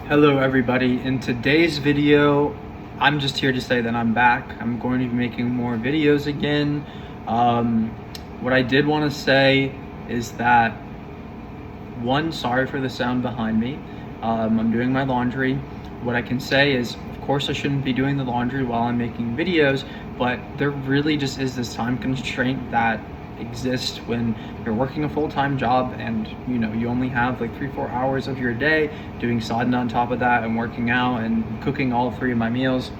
Hello everybody. In today's video, I'm just here to say that I'm back. I'm going to be making more videos again. What I did want to say is that, one, sorry for the sound behind me. I'm doing my laundry. What I can say is, of course I shouldn't be doing the laundry while I'm making videos, but there really just is this time constraint that exists when you're working a full-time job and you only have like 3-4 hours of your day doing sadhana on top of that and working out and cooking all 3 of my meals.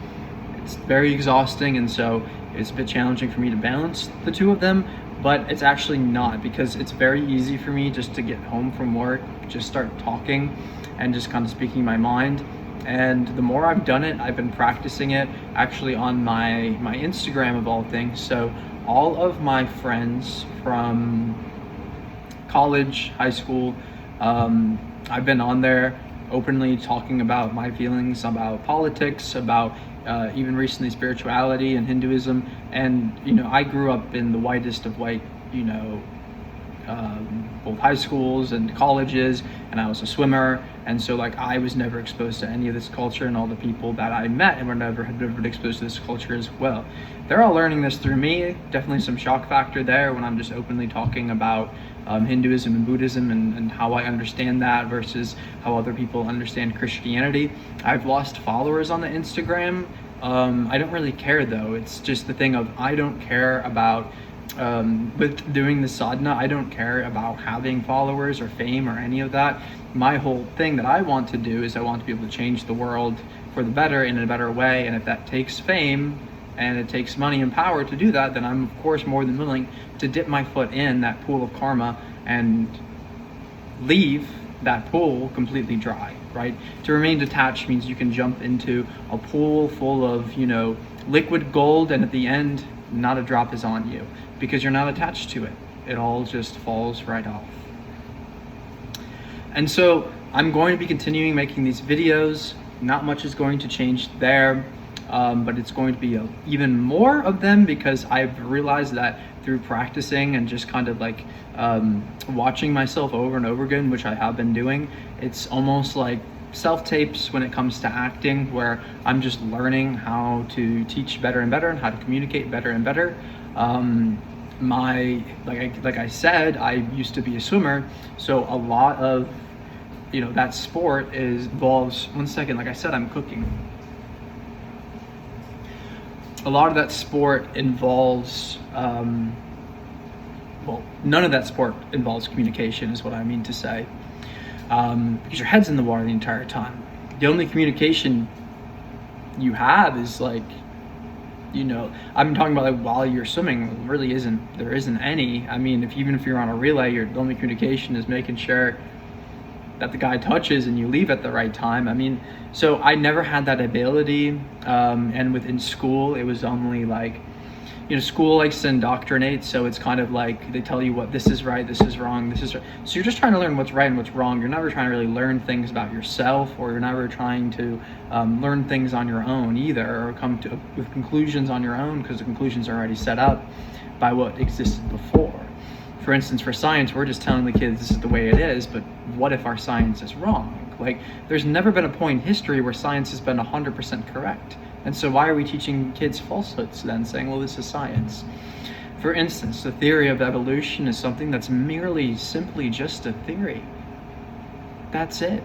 It's very exhausting, and so it's a bit challenging for me to balance the 2 of them, but it's actually not, because it's very easy for me just to get home from work, just start talking and just kind of speaking my mind. And the more I've done it, I've been practicing it actually on my Instagram of all things. So all of my friends from college, high school, I've been on there openly talking about my feelings about politics, about even recently spirituality and Hinduism. And I grew up in the whitest of white, both high schools and colleges, and I was a swimmer, and so I was never exposed to any of this culture, and all the people that I met and had never been exposed to this culture as well. They're all learning this through me. Definitely some shock factor there when I'm just openly talking about Hinduism and Buddhism and how I understand that versus how other people understand Christianity. I've lost followers on the Instagram. I don't really care though. It's just the thing of, I don't care about with doing the sadhana, I don't care about having followers or fame or any of that. My whole thing that I want to do is I want to be able to change the world for the better in a better way, and if that takes fame and it takes money and power to do that, then I'm of course more than willing to dip my foot in that pool of karma and leave that pool completely dry, right? To remain detached means you can jump into a pool full of liquid gold, and at the end not a drop is on you because you're not attached to it. It all just falls right off. And so I'm going to be continuing making these videos. Not much is going to change there, but it's going to be even more of them because I've realized that through practicing and just kind of watching myself over and over again, which I have been doing, it's almost like self-tapes when it comes to acting, where I'm just learning how to teach better and better and how to communicate better and better. Like I said, I used to be a swimmer, so a lot of that sport involves, one second, like I said, I'm cooking. A lot of that sport involves none of that sport involves communication, is what I mean to say. Because your head's in the water the entire time. The only communication you have is I'm talking about while you're swimming, there isn't any. I mean, even if you're on a relay, the only communication is making sure that the guy touches and you leave at the right time. I mean, so I never had that ability. And within school, it was only school likes to indoctrinate, so it's kind of they tell you what this is right, this is wrong, this is right. So you're just trying to learn what's right and what's wrong. You're never trying to really learn things about yourself, or you're never trying to learn things on your own either, or come with conclusions on your own, because the conclusions are already set up by what existed before. For instance, for science, we're just telling the kids this is the way it is, but what if our science is wrong? There's never been a point in history where science has been 100% correct. And so why are we teaching kids falsehoods then, saying, well, this is science? For instance, the theory of evolution is something that's simply just a theory. That's it.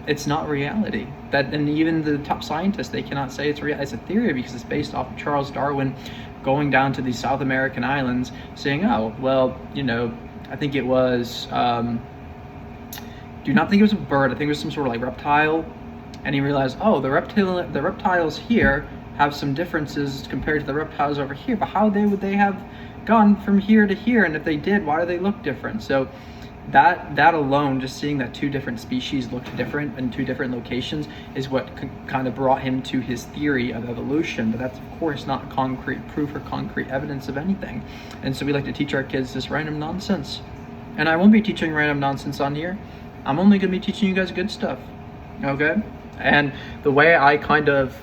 It's not reality. And even the top scientists, they cannot say it's real. It's a theory because it's based off of Charles Darwin going down to these South American islands saying, oh, well, I think it was, do not think it was a bird. I think it was some sort of reptile. And he realized, oh, the reptiles here have some differences compared to the reptiles over here. But how would they have gone from here to here? And if they did, why do they look different? So that alone, just seeing that 2 different species looked different in 2 different locations, is what kind of brought him to his theory of evolution. But that's, of course, not concrete proof or concrete evidence of anything. And so we like to teach our kids this random nonsense. And I won't be teaching random nonsense on here. I'm only going to be teaching you guys good stuff. Okay? And the way I kind of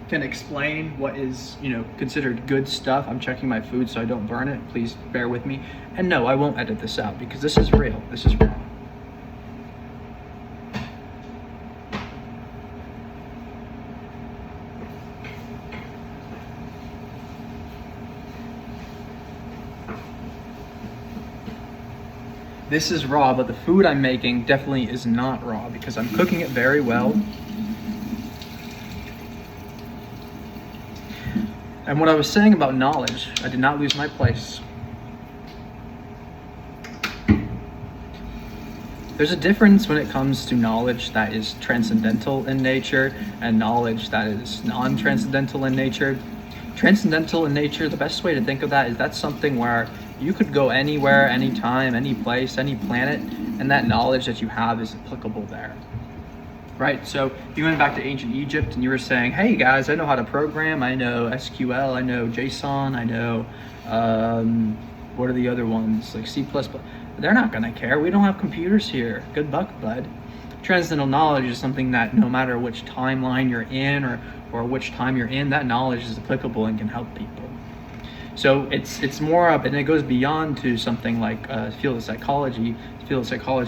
can explain what is, considered good stuff, I'm checking my food so I don't burn it. Please bear with me. And no, I won't edit this out because this is real. This is real. this is raw, but the food I'm making definitely is not raw because I'm cooking it very well. And what I was saying about knowledge, I did not lose my place. There's a difference when it comes to knowledge that is transcendental in nature and knowledge that is non-transcendental in nature. Transcendental in nature, the best way to think of that is that's something where you could go anywhere, anytime, any place, any planet, and that knowledge that you have is applicable there. Right? So if you went back to ancient Egypt and you were saying, hey guys, I know how to program, I know SQL, I know JSON, I know, what are the other ones, like C++. They're not gonna care. We don't have computers here. Good luck, bud. Transcendental knowledge is something that no matter which timeline you're in or which time you're in, that knowledge is applicable and can help people. So it's more up, and it goes beyond to something like field of psychology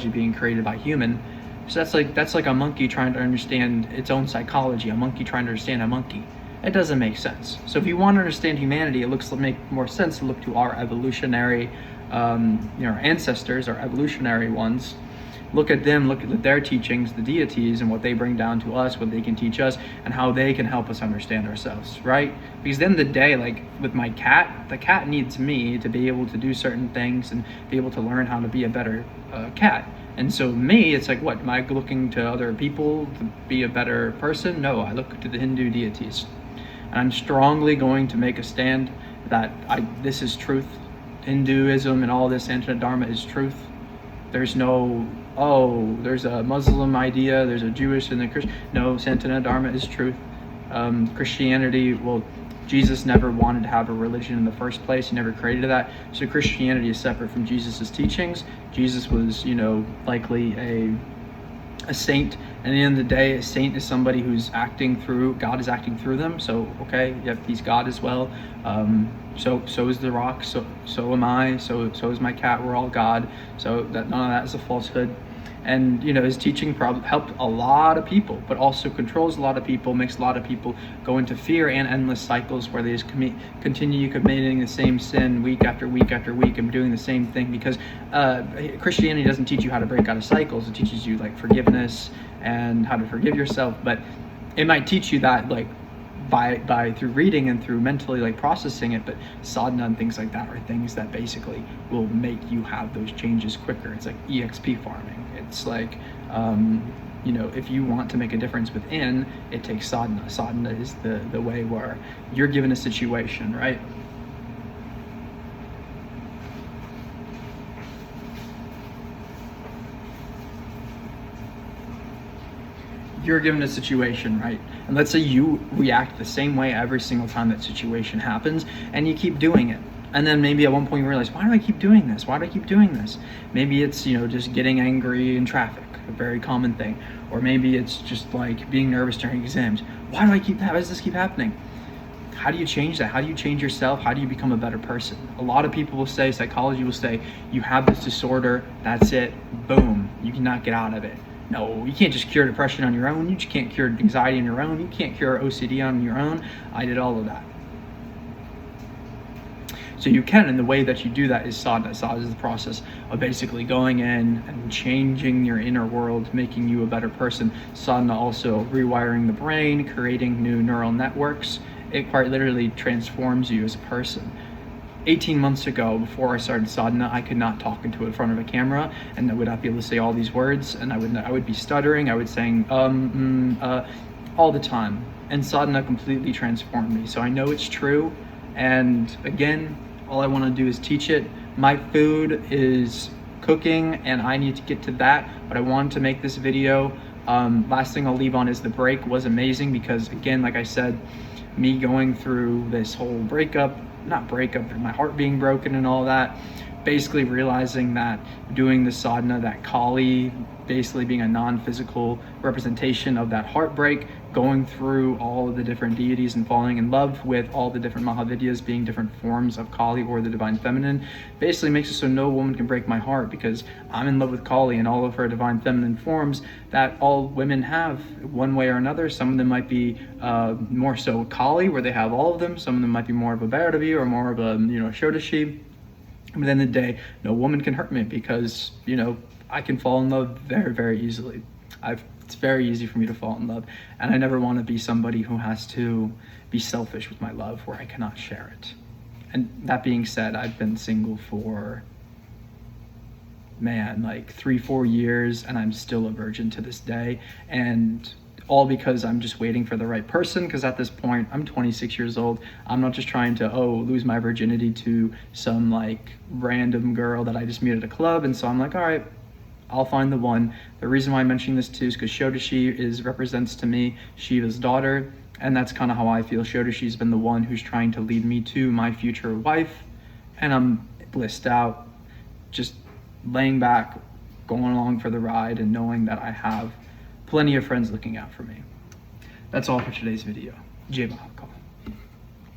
being created by human. So that's like a monkey trying to understand its own psychology, a monkey trying to understand a monkey. It doesn't make sense. So if you want to understand humanity, it looks to make more sense to look to our evolutionary, our ancestors, our evolutionary ones. Look at them, look at their teachings, the deities, and what they bring down to us, what they can teach us, and how they can help us understand ourselves, right? Because at the end of the day, like with my cat, the cat needs me to be able to do certain things and be able to learn how to be a better cat. And so me, it's like, what, am I looking to other people to be a better person? No, I look to the Hindu deities. And I'm strongly going to make a stand that this is truth. Hinduism and all this Sanatana Dharma is truth. There's no, there's a Muslim idea, there's a Jewish and a Christian. No, Sanatana Dharma is truth. Christianity, well, Jesus never wanted to have a religion in the first place. He never created that. So Christianity is separate from Jesus's teachings. Jesus was, likely a saint. And at the end of the day, a saint is somebody who's acting through, God is acting through them. So, okay, yep, he's God as well. So is the rock, so am I, so is my cat, we're all God. So that none of that is a falsehood. And his teaching probably helped a lot of people, but also controls a lot of people, makes a lot of people go into fear and endless cycles where they just continue committing the same sin week after week after week and doing the same thing, because Christianity doesn't teach you how to break out of cycles. It teaches you like forgiveness and how to forgive yourself, but it might teach you that like by through reading and through mentally like processing it. But sadhana and things like that are things that basically will make you have those changes quicker. It's like EXP farming. It's like if you want to make a difference within, it takes sadhana. Sadhana is the way where you're given a situation, right? You're given a situation, right? And let's say you react the same way every single time that situation happens, and you keep doing it. And then maybe at one point you realize, why do I keep doing this? Why do I keep doing this? Maybe it's, just getting angry in traffic, a very common thing. Or maybe it's just like being nervous during exams. Why does this keep happening? How do you change that? How do you change yourself? How do you become a better person? A lot of people will say, psychology will say, you have this disorder, that's it, boom, you cannot get out of it. No, you can't just cure depression on your own. You just can't cure anxiety on your own. You can't cure OCD on your own. I did all of that. So you can, and the way that you do that is sadhana. Sadhana is the process of basically going in and changing your inner world, making you a better person. Sadhana also rewiring the brain, creating new neural networks. It quite literally transforms you as a person. 18 months ago, before I started sadhana, I could not talk into it in front of a camera, and I would not be able to say all these words, and I would be stuttering. I would saying all the time, and sadhana completely transformed me. So I know it's true, and again, all I want to do is teach it. My food is cooking, and I need to get to that, but I wanted to make this video. Last thing I'll leave on is the break was amazing, because again, like I said, me going through this whole not breakup, but my heart being broken and all that, basically realizing that doing the sadhana, that Kali basically being a non-physical representation of that heartbreak, going through all of the different deities and falling in love with all the different Mahavidyas being different forms of Kali or the divine feminine, basically makes it so no woman can break my heart, because I'm in love with Kali and all of her divine feminine forms that all women have one way or another. Some of them might be more so Kali, where they have all of them. Some of them might be more of a Bhairavi or more of a Shodashi. But at the end of the day, no woman can hurt me because, you know, I can fall in love very, very easily. It's very easy for me to fall in love, and I never want to be somebody who has to be selfish with my love where I cannot share it. And that being said, I've been single for, man, like 3-4 years, and I'm still a virgin to this day. And all because I'm just waiting for the right person, because at this point I'm 26 years old. I'm not just trying to lose my virginity to some like random girl that I just meet at a club. And so I'm like, all right, I'll find the one. The reason why I'm mentioning this too is because Shodashi represents to me Shiva's daughter, and that's kind of how I feel. Shodashi's been the one who's trying to lead me to my future wife, and I'm blissed out, just laying back, going along for the ride, and knowing that I have plenty of friends looking out for me. That's all for today's video. J-Bahako.